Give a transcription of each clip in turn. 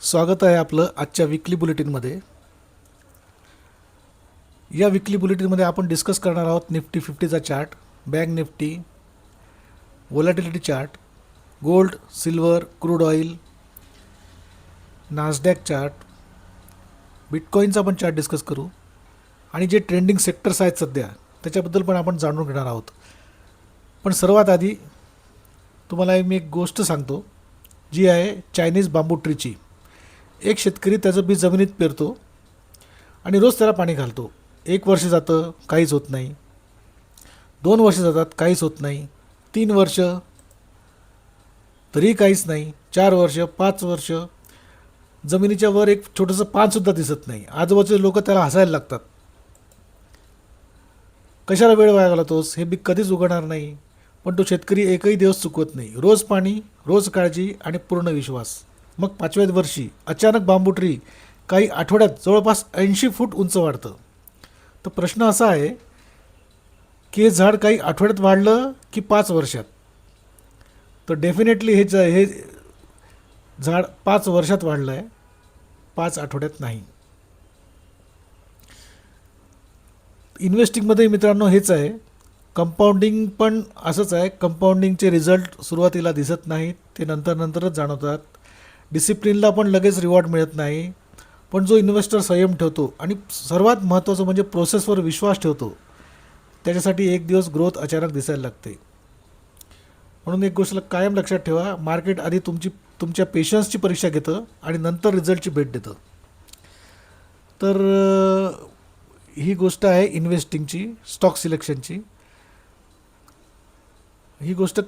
स्वागत आहे आपलं आजच्या विकली बुलेटिनमध्ये. या विकली बुलेटिनमध्ये आपण डिस्कस करणार आहोत निफ्टी 50चा chart, bank Nifty, volatility chart, gold, silver, crude oil, Nasdaq chart, बिटकॉईनचा पण चार्ट डिस्कस करू आणि जे ट्रेंडिंग सेक्टर्स आहेत सध्या त्याच्याबद्दल पण आपण जाणून घेणार आहोत. पण सर्वात आधी तुम्हाला मी एक गोष्ट सांगतो, जी आहे चायनीज बांबू ट्रीची. एक शेतकरी त्याचं बी जमिनीत पेरतो आणि रोज त्याला पाणी घालतो. 1 वर्ष जातं, काहीच होत नाही. 2 वर्ष जातात, काहीच होत नाही. 3 वर्ष तरीही काहीच नाही. 4 वर्ष, 5 वर्ष, जमिनीच्या वर एक छोटंसं पानसुद्धा दिसत नाही. आजूबाजूचे लोक त्याला हसायला लागतात. कशाला वेळ वाया घालवतोस, हे बी कधीच उगवणार नाही. पण तो शेतकरी एकही दिवस चुकवत नाही. रोज पाणी, रोज काळजी आणि पूर्ण विश्वास. मग 5व्या वर्षी अचानक बांबू ट्री काही आठवड्यात जवळपास 80 फूट उंच वाढतं. तर प्रश्न असा आहे की हे झाड काही आठवड्यात वाढलं की 5 वर्षात? तर डेफिनेटली हे झाड 5 वर्षात वाढलं आहे, 5 आठवड्यात नाही. इन्व्हेस्टिंगमध्ये मित्रांनो हेच आहे. कंपाऊंडिंग पण असंच आहे. कंपाऊंडिंगचे रिझल्ट सुरुवातीला दिसत नाहीत, ते नंतरच जाणवतात. डिसिप्लिनला पण लगेच रिवॉर्ड मिळत नाही. पण जो इन्व्हेस्टर संयम ठेवतो आणि सर्वात महत्त्वाचं म्हणजे प्रोसेसवर विश्वास ठेवतो, त्याच्यासाठी एक दिवस ग्रोथ अचानक दिसायला लागते. म्हणून एक गोष्ट कायम लक्षात ठेवा, मार्केट आधी तुमच्या पेशन्सची परीक्षा घेतं आणि नंतर रिझल्टची भेट देतं. तर ही गोष्ट आहे इन्व्हेस्टिंगची, स्टॉक सिलेक्शनची. ही गोष्ट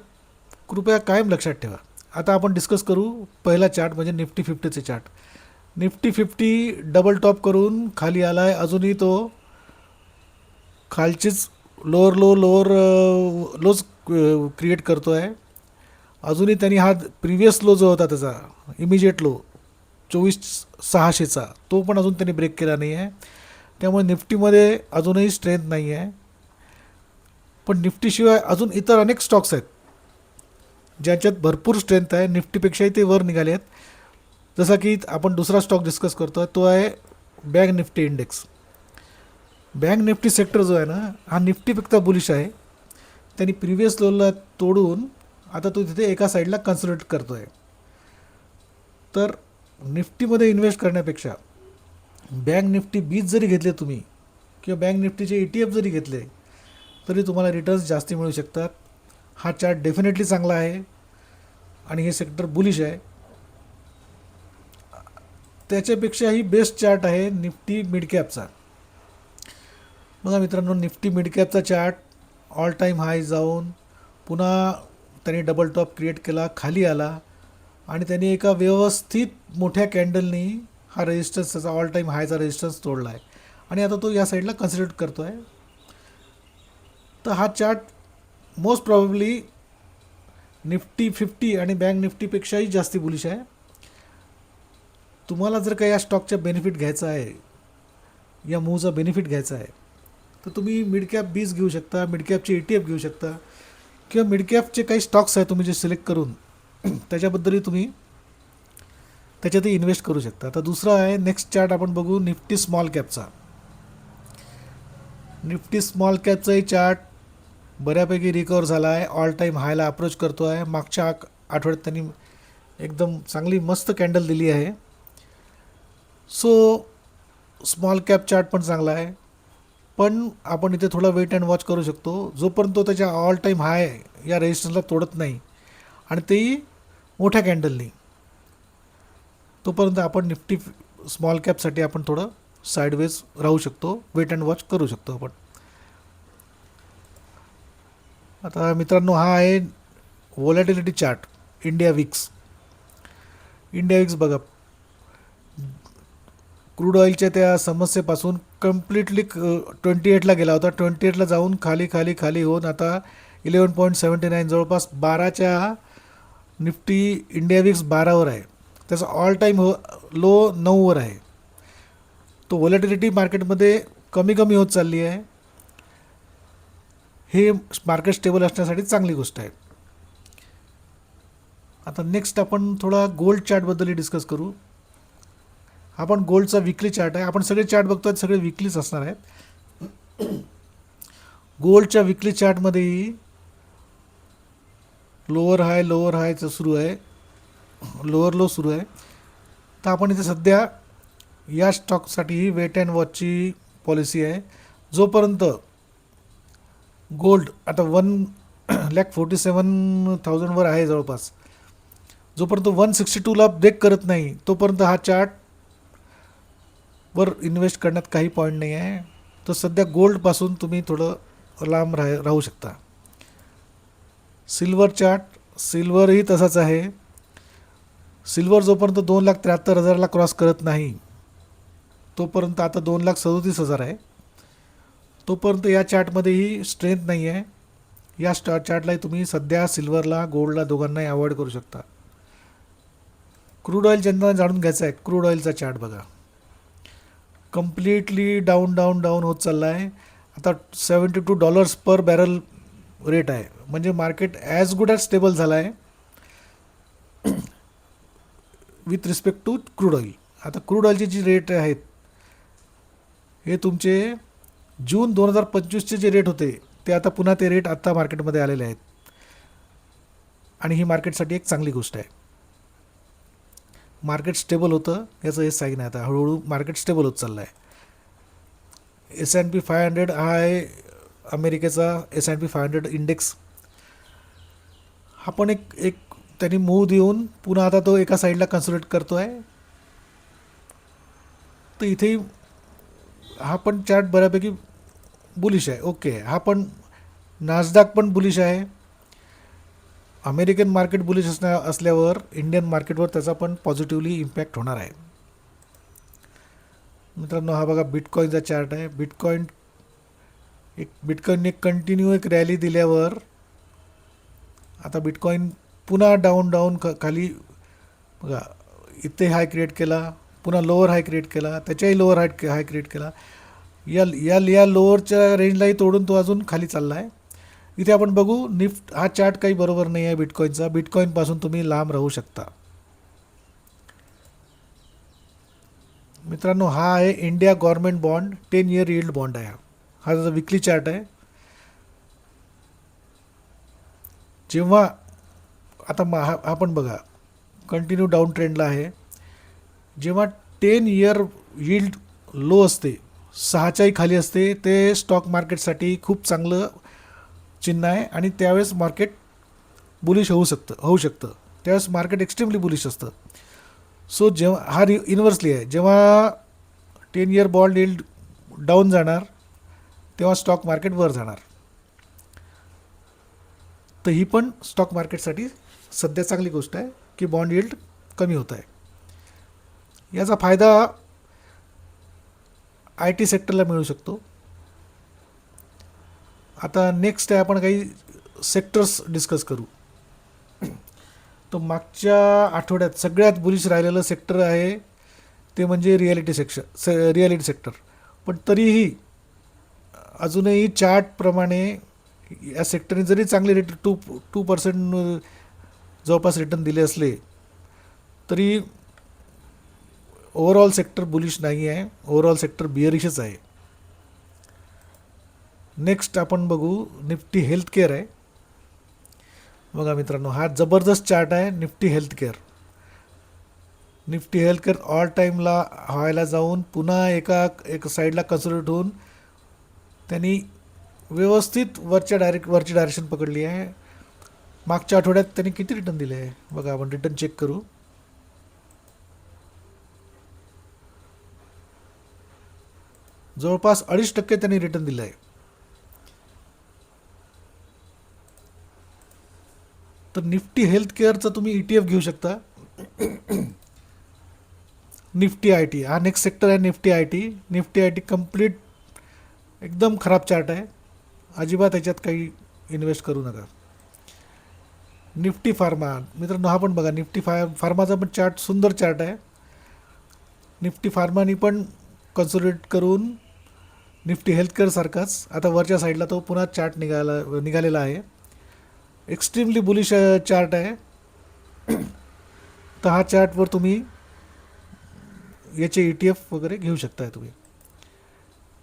कृपया कायम लक्षात ठेवा. आता आपण डिस्कस करू पहिला चार्ट म्हणजे निफ्टी 50चे चार्ट. निफ्टी 50 डबल टॉप करून खाली आला आहे. अजूनही तो खालचीच लोअर लोज क्रिएट करतो आहे. अजूनही त्यांनी हा प्रिव्हियस लो जो होता त्याचा इमिजिएट लो 24,600चा, तो पण अजून त्यांनी ब्रेक केला नाही आहे. त्यामुळे निफ्टीमध्ये अजूनही स्ट्रेंथ नाही आहे. पण निफ्टीशिवाय अजून इतर अनेक स्टॉक्स आहेत ज्याच्यात भरपूर स्ट्रेंथ आहे. निफ्टीपेक्षाही ते वर निघाले आहेत. जसा की आपण दुसरा स्टॉक डिस्कस करतो आहे, तो आहे bank Nifty index. Bank Nifty sector जो आहे ना, हा निफ्टीपेक्षा बुलिश आहे. त्यांनी प्रिव्हियस लोला तोडून आता तो तिथे एका साईडला कन्सल्टेट करतो आहे. तर निफ्टीमध्ये इन्व्हेस्ट करण्यापेक्षा बँक निफ्टी 20 जरी घेतले तुम्ही किंवा बँक निफ्टीचे ETF जरी घेतले तरी तुम्हाला रिटर्न्स जास्ती मिळू शकतात. हा चार्ट डेफिनेटली चांगला आहे आणि हे सेक्टर बुलिश आहे. त्याच्यापेक्षाही बेस्ट चार्ट आहे निफ्टी मिड कॅपचा. बघा मित्रांनो, निफ्टी मिड कॅपचा चार्ट ऑल टाईम हाय जाऊन पुन्हा त्यांनी डबल टॉप क्रिएट केला, खाली आला आणि त्यांनी एका व्यवस्थित मोठ्या कॅन्डलनी हा रेजिस्टन्स, त्याचा ऑल टाईम हायचा रेजिस्टन्स तोडला आहे आणि आता तो या साईडला कन्सिडर करतो आहे. तर हा चार्ट मोस्ट प्रॉबेबली निफ्टी 50 आणि बँक निफ्टीपेक्षाही जास्ती बुलिश आहे. तुम्हाला जर का या स्टॉकचा बेनिफिट घ्यायचा आहे, या मूवचा बेनिफिट घ्यायचा आहे, तर तुम्ही मिड कॅप 20 घेऊ शकता, मिड कॅपचे ETF घेऊ शकता किंवा मिड कॅपचे काही स्टॉक्स आहेत तुम्ही जे सिलेक्ट करून त्याच्याबद्दलही तुम्ही त्याच्यातही इन्व्हेस्ट करू शकता. आता दुसरा आहे नेक्स्ट चार्ट आपण बघू निफ्टी स्मॉल कॅपचा. निफ्टी स्मॉल कॅपचाही चार्ट बऱ्यापैकी रिकवर झाला आहे, ऑल टाईम हायला अप्रोच करतो आहे. मागच्या आठवड्यात त्यांनी एकदम चांगली मस्त कॅन्डल दिली आहे. सो स्मॉल कॅप चार्ट पण चांगला आहे. पण आपण इथे थोडा वेट अँड वॉच करू शकतो. जोपर्यंत तो त्याच्या ऑल टाईम हाय या रेजिस्टन्सला तोडत नाही आणि तेही मोठ्या कॅन्डलनी, तोपर्यंत आपण निफ्टी स्मॉल कॅपसाठी आपण थोडं साईडवेज राहू शकतो, वेट अँड वॉच करू शकतो आपण. आता मित्रांनो, हा आहे volatility chart, India VIX. India VIX बघा, क्रूड ऑइलच्या त्या समस्येपासून कम्प्लिटली 28ला गेला होता. 28ला जाऊन खाली होऊन आता 11.79, जवळपास 12च्या निफ्टी इंडिया विक्स 12वर आहे. त्याचा ऑल टाईम लो 9वर आहे. तो व्होलॅटिलिटी मार्केटमध्ये कमी होत चालली आहे. हे मार्केट स्टेबल असण्यासाठी चांगली गोष्ट आहे. आता नेक्स्ट आपण थोडा गोल्ड चार्टबद्दलही डिस्कस करू. हा पण गोल्डचा विकली चार्ट आहे. आपण सगळे चार्ट बघतोय सगळे विकलीच असणार आहेत. गोल्डच्या विकली चार्टमध्येही लोअर हायचं सुरू आहे, लोअर लो सुरू आहे. तर आपण इथे सध्या या स्टॉकसाठी वेट अँड वॉचची पॉलिसी आहे. जोपर्यंत गोल्ड आता 1,47,000वर आहे जवळपास, जोपर्यंत 162ला ब्रेक करत नाही तोपर्यंत हा चार्टवर इन्व्हेस्ट करण्यात काही पॉईंट नाही आहे. तर सध्या गोल्डपासून तुम्ही थोडं लांब राहू शकता. सिल्वर चार्ट, सिल्वरही तसाच आहे. सिल्वर जोपर्यंत 2,73,000ला क्रॉस करत नाही तोपर्यंत, आता 2,37,000 आहे, तोपर्यंत या चार्टमध्येही स्ट्रेंथ नाही आहे. या चार्टलाही तुम्ही सध्या सिल्वरला गोल्डला दोघांनाही अवॉइड करू शकता. क्रूड ऑइल ज्यांना जाणून घ्यायचं आहे, क्रूड ऑइलचा चार्ट बघा, कम्प्लिटली डाऊन डाऊन डाऊन होत चालला आहे. आता $72 पर बॅरल रेट आहे, म्हणजे market as good as stable झाला आहे with respect to crude oil. आता क्रूड ऑइलची जी रेट आहेत, हे तुमचे जून 2025चे जे रेट होते ते आता पुन्हा ते रेट आत्ता मार्केटमध्ये आलेले आहेत. आणि ही मार्केटसाठी एक चांगली गोष्ट आहे. मार्केट स्टेबल होतं याचं हे साईन आहे. आता हळूहळू मार्केट स्टेबल होत चाललं आहे. S&P 500 हा आहे अमेरिकेचा S&P 500 इंडेक्स. हा पण एक त्यांनी मूव देऊन पुन्हा आता तो एका साईडला कन्सोलिडेट करतो आहे. तर इथेही हा पण चार्ट बऱ्यापैकी बुलिश आहे. ओके, हा पण नासडाक पण बुलिश आहे. अमेरिकन मार्केट बुलिश असल्यावर इंडियन मार्केटवर त्याचा पण पॉझिटिव्हली इम्पॅक्ट होणार आहे. मित्रांनो, हा बघा बिटकॉईनचा चार्ट आहे. बिटकॉईनने कंटिन्यू एक रॅली दिल्यावर आता बिटकॉईन पुन्हा डाऊन खाली बघा, इथे हाय क्रिएट केला, पुन्हा लोअर हाय क्रिएट केला, त्याच्याही लोअर हाय क्रिएट केला. या लोअरच्या रेंजलाही तोडून तो अजून खाली चालला आहे. इथे आपण बघू हा चार्ट काही बरोबर नाही आहे बिटकॉईनचा. बिटकॉईनपासून तुम्ही लांब राहू शकता. मित्रांनो, हा आहे India government bond 10 year yield bond आहे. हा त्याचा विकली चार्ट आहे. जेव्हा आता हा पण बघा कंटिन्यू डाऊन ट्रेंडला आहे. जेव्हा 10 इयर यील्ड लो असते, 6च्याही खाली असते, ते स्टॉक मार्केटसाठी खूप चांगलं चिन्ह आहे. आणि त्यावेळेस मार्केट बुलिश होऊ शकतं. त्यावेळेस मार्केट एक्स्ट्रीमली बुलिश असतं. सो जेव्हा हा इन्व्हर्सली आहे, जेव्हा 10 इयर बॉन्ड यील्ड डाऊन जाणार तेव्हा स्टॉक मार्केट वर जाणार. तर ही पण स्टॉक मार्केटसाठी सध्या चांगली गोष्ट आहे की बॉन्ड यील्ड कमी होत आहे. याचा फायदा IT सेक्टरला मिळू शकतो. आता नेक्स्ट आहे, आपण काही सेक्टर्स डिस्कस करू. तर मागच्या आठवड्यात सगळ्यात बुलिश राहिलेलं सेक्टर आहे ते म्हणजे रिॲलिटी सेक्टर. पण तरीही अजूनही चार्टप्रमाणे या सेक्टरने जरी चांगले 2% जवळपास रिटर्न दिले असले तरी ओव्हरऑल सेक्टर बुलिश नाही आहे. ओव्हरऑल सेक्टर बिअरिशच आहे. नेक्स्ट आपण बघू निफ्टी हेल्थकेअर आहे. बघा मित्रांनो, हा जबरदस्त चार्ट आहे Nifty healthcare. Nifty healthcare all टाईमला व्हायला जाऊन पुन्हा एक साईडला कन्सोलिडेट होऊन त्यांनी व्यवस्थित वरची डायरेक्शन पकडली आहे. मागच्या आठवड्यात त्यांनी किती रिटर्न दिले आहे बघा, आपण रिटर्न चेक करू. जवळपास 2.5% त्यांनी रिटर्न दिलं आहे. तर निफ्टी हेल्थकेअरचं तुम्ही ETF घेऊ शकता. निफ्टी IT हा नेक्स्ट सेक्टर आहे. निफ्टी IT कम्प्लीट एकदम खराब चार्ट आहे. अजिबात याच्यात काही इन्व्हेस्ट करू नका. निफ्टी फार्मा मित्रांनो, हा पण बघा निफ्टी फार्माचा पण चार्ट सुंदर चार्ट आहे. निफ्टी फार्मानी पण कन्सोलिडेट करून निफ्टी हेल्थकेअर सारखाच आता वरच्या साईडला तो पुन्हा चार्ट निघालेला आहे. एक्स्ट्रीमली बुलिश चार्ट आहे. तर हा चार्टवर तुम्ही याचे ETF वगैरे घेऊ शकताय तुम्ही.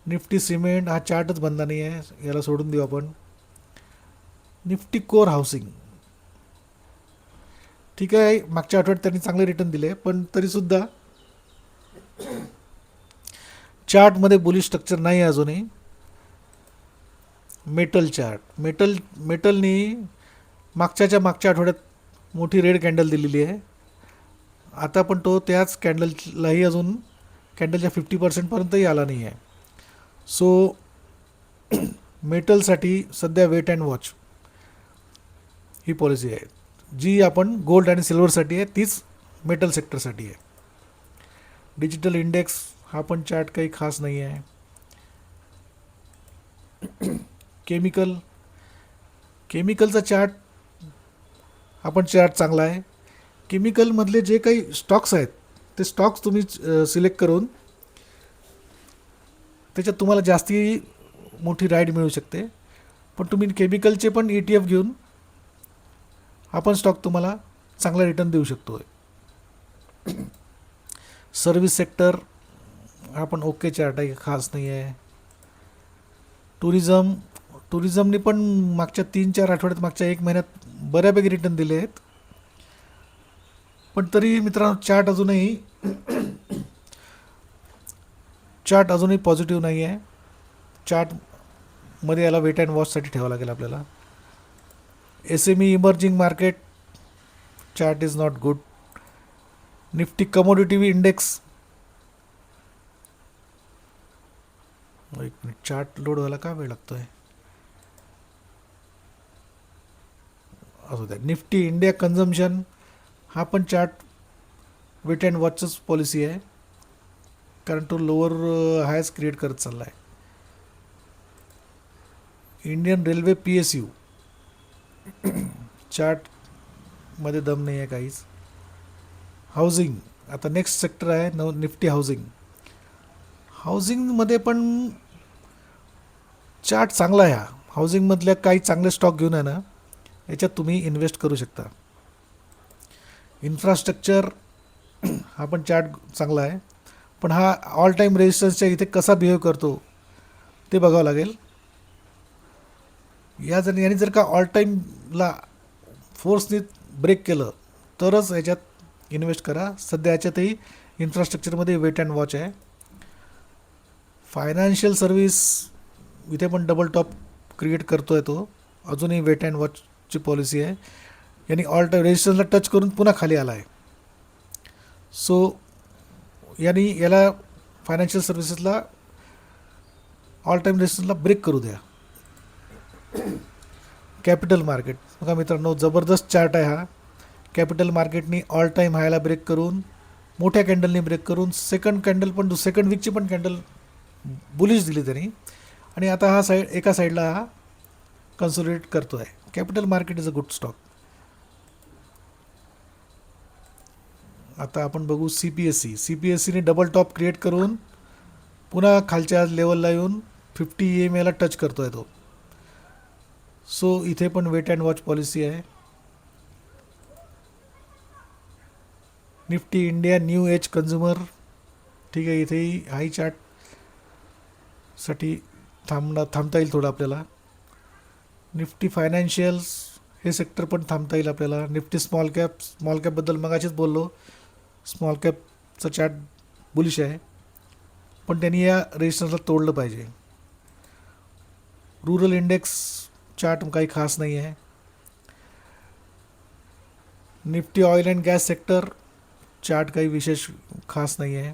निफ्टी सिमेंट हा चार्टच बंदा नाही आहे, याला सोडून देऊ आपण. निफ्टी कोर हाऊसिंग ठीक आहे, मागच्या आठवड्यात त्यांनी चांगले रिटर्न दिले, पण तरीसुद्धा चार्टमध्ये बुलिश स्ट्रक्चर नाही आहे अजूनही. मेटल चार्ट, मेटलनी मागच्या आठवड्यात मोठी रेड कॅन्डल दिलेली आहे. आता पण तो त्याच कॅन्डललाही अजून कॅन्डलच्या 50%पर्यंतही आला नाही आहे. सो मेटलसाठी सध्या वेट अँड वॉच ही पॉलिसी आहे. जी आपण गोल्ड आणि सिल्वरसाठी आहे तीच मेटल सेक्टरसाठी आहे. डिजिटल इंडेक्स हा पण चार्ट काही खास नाही आहे. केमिकलचा चार्ट हा पण चार्ट चांगला आहे. केमिकलमधले जे काही स्टॉक्स आहेत ते स्टॉक्स तुम्ही सिलेक्ट करून त्याच्यात तुम्हाला जास्ती मोठी राईड मिळू शकते. पण तुम्ही केमिकलचे पण ETF घेऊन हा पण स्टॉक तुम्हाला चांगला रिटर्न देऊ शकतो. सर्व्हिस सेक्टर हा पण ओके चार्ट आहे, खास नाही आहे. टुरिझमने पण मागच्या 3-4 आठवड्यात, मागच्या 1 महिन्यात बऱ्यापैकी रिटर्न दिले आहेत. पण तरी मित्रांनो चार्ट अजूनही पॉझिटिव्ह नाही आहे. चार्टमध्ये याला वेट अँड वॉचसाठी ठेवावं लागेल आपल्याला. SME emerging market chart is not good. Nifty commodity index, एक मिनिट, चार्ट लोड व्हायला का वेळ लागतोय. असू द्या. निफ्टी इंडिया कन्झम्पशन हा पण चार्ट वेट अँड वॉचच पॉलिसी आहे, कारण तो लोअर हायच क्रिएट करत चालला आहे. इंडियन रेल्वे PSU चार्टमध्ये दम नाही आहे काहीच. हाऊसिंग आता नेक्स्ट सेक्टर आहे निफ्टी हाऊसिंग. हाऊसिंगमध्ये पण चार्ट चांगला आहे. हाऊसिंगमधल्या काही चांगले स्टॉक घेऊन आहे ना, याच्यात तुम्ही इन्व्हेस्ट करू शकता. इन्फ्रास्ट्रक्चर हा पण चार्ट चांगला आहे, पण हा ऑल टाईम रेजिस्टन्सच्या इथे कसा बिहेव करतो ते बघावं लागेल. याने जर का ऑल टाईमला फोर्सने ब्रेक केलं तरच याच्यात इन्व्हेस्ट करा. सध्या याच्यातही इन्फ्रास्ट्रक्चरमध्ये वेट अँड वॉच आहे. फायनान्शियल सर्व्हिस इथे पण डबल टॉप क्रिएट करतो आहे तो, अजूनही वेट अँड वॉचची पॉलिसी आहे. यांनी ऑल टाईम रेजिस्टन्सला टच करून पुन्हा खाली आला आहे. सो याला फायनान्शियल सर्व्हिसेसला ऑल टाईम रेजिस्टन्सला ब्रेक करू द्या. कॅपिटल मार्केट बघा मित्रांनो, जबरदस्त चार्ट आहे हा. कॅपिटल मार्केटनी ऑल टाईम हायला ब्रेक करून, मोठ्या कॅन्डलनी ब्रेक करून, सेकंड वीकची पण कॅन्डल बुलिश दिली त्यांनी, आणि आता हा एका साईडला हा कन्सोलिडेट करतो आहे. Capital market is a good stock. आता आपण बघू CPSEने डबल टॉप क्रिएट करून पुन्हा खालच्या लेवलला येऊन 50 EMAला टच करतो आहे तो. सो इथे पण वेट अँड वॉच पॉलिसी आहे. Nifty India new age consumer ठीक आहे, इथेही हाई चार्टसाठी थांबता येईल थोडं आपल्याला. निफ्टी फायनान्शियल्स हे सेक्टर पण थांबता येईल आपल्याला. निफ्टी स्मॉल कॅपबद्दल मगाशीच बोललो, स्मॉल कॅपचं चार्ट बुलिश आहे, पण त्यांनी या रेजिस्टन्सला तोडलं पाहिजे. रुरल इंडेक्स चार्ट काही खास नाही आहे. Nifty oil and gas sector chart काही विशेष खास नाही आहे.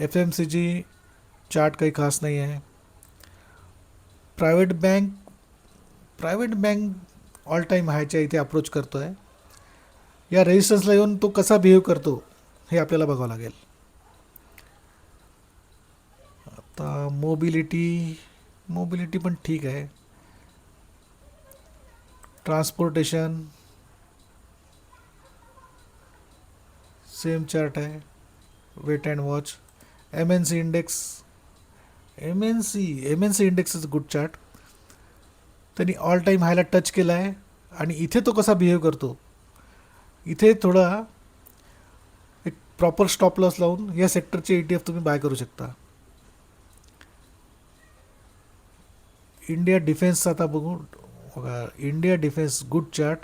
FMCG चार्ट काही खास नाही आहे. प्रायव्हेट बँक ऑल टाईम हायच्या इथे अप्रोच करतो आहे. या रेजिस्टन्सला येऊन तो कसा बिहेव करतो हे आपल्याला बघावं लागेल. आता मोबिलिटी पण ठीक आहे. ट्रान्सपोर्टेशन सेम चार्ट आहे, wait and watch. MNC index is good chart. त्यांनी ऑल टाईम हायला टच केला आहे, आणि इथे तो कसा बिहेव करतो, इथे थोडा एक प्रॉपर स्टॉप लॉस लावून या सेक्टरचे ETF तुम्ही बाय करू शकता. इंडिया डिफेन्स आता बघू बघा. India defence good chart.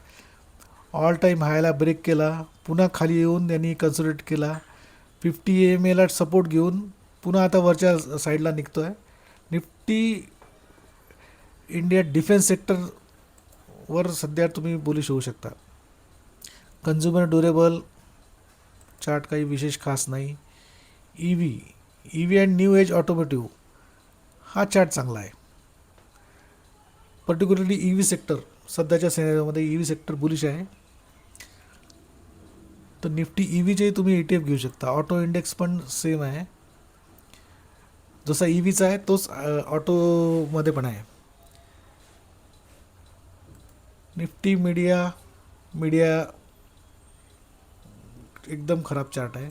All time हायला ब्रेक केला, पुन्हा खाली येऊन त्यांनी कन्सोलिडेट केला, 50 EMA सपोर्ट घेऊन पुन्हा आता वरच्या साईडला निघतो आहे. निफ्टी इंडिया डिफेन्स सेक्टरवर सध्या तुम्ही बुलिश होऊ शकता. कन्झ्युमर ड्युरेबल चार्ट काही विशेष खास नाही. EV and new age automotive हा चार्ट चांगला आहे. पर्टिक्युलरली ईव्ही सेक्टर सध्याच्या सिनेरिओमध्ये ईव्ही सेक्टर बुलिश आहे. तर निफ्टी ईव्हीचे तुम्ही ETF घेऊ शकता. ऑटो इंडेक्स पण सेम आहे, जसा ईव्हीचा आहे तोच ऑटोमध्ये पण आहे. निफ्टी मीडिया एकदम खराब चार्ट आहे.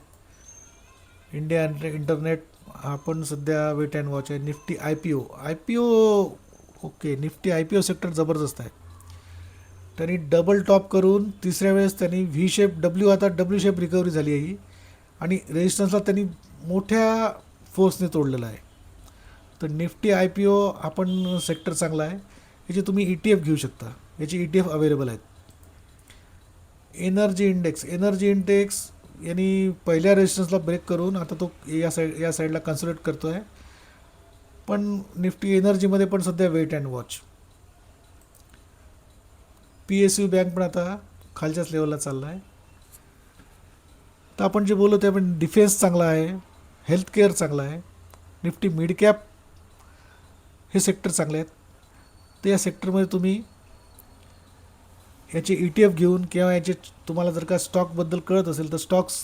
इंडिया इंटरनेट हा पण सध्या वेट अँड वॉच आहे. Nifty IPO okay. Nifty IPO sector जबरदस्त आहे. त्यांनी डबल टॉप करून तिसऱ्या वेळेस त्यांनी व्ही शेप आता डब्ल्यू शेप रिकव्हरी झाली आहे ही, आणि रेजिस्टन्सला त्यांनी मोठ्या फोर्सने तोडलेला आहे. तर निफ्टी IPO हा पण सेक्टर चांगला आहे. याचे तुम्ही ETF घेऊ शकता. याची ETF अवेलेबल आहेत. एनर्जी इंडेक्स यांनी पहिल्या रेजिस्टन्सला ब्रेक करून आता तो या साईडला कन्सोलिडेट करतो आहे. पण निफ्टी एनर्जीमध्ये पण सध्या wait and watch. PSU bank पण आता खालच्याच लेवलला चालला आहे. तर आपण जे बोललो ते आपण डिफेन्स चांगला आहे, हेल्थकेअर चांगला आहे, निफ्टी मिड कॅप हे सेक्टर चांगले आहेत. तर या सेक्टरमध्ये तुम्ही याचे ETF घेऊन किंवा याचे तुम्हाला जर का स्टॉकबद्दल कळत असेल तर स्टॉक्स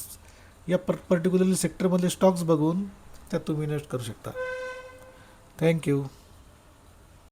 या पर्टिक्युलरली सेक्टरमधले स्टॉक्स बघून त्यात तुम्ही इन्व्हेस्ट करू शकता. थँक्यू.